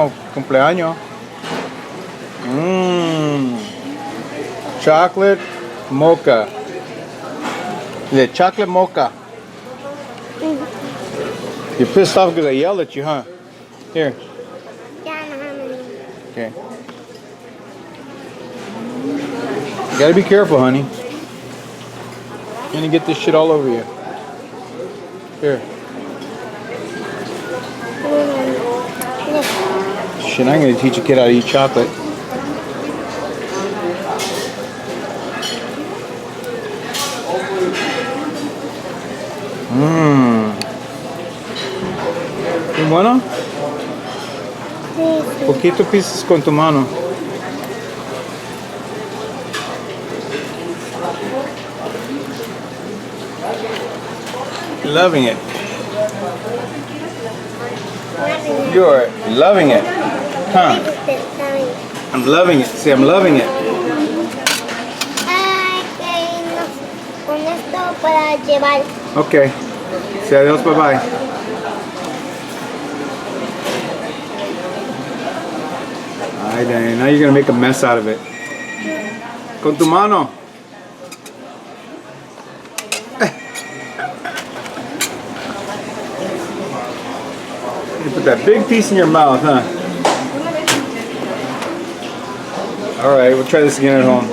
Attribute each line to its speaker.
Speaker 1: Cumpleaños. Chocolate mocha. The chocolate mocha. You're pissed off because I yelled at you, huh? Here. Okay. You gotta be careful, honey. You're gonna get this shit all over you. Here. Shit, I'm gonna teach a kid how to eat chocolate. ¿Es bueno? Poquito pisas con tu mano. Loving it. You're loving it. Huh? I'm loving it. See, I'm loving it.
Speaker 2: Con esto para llevar.
Speaker 1: Okay. Say adios, bye bye. Alright, Dayane. Now you're gonna make a mess out of it. Con tu mano. You put that big piece in your mouth, huh? Alright, we'll try this again at home.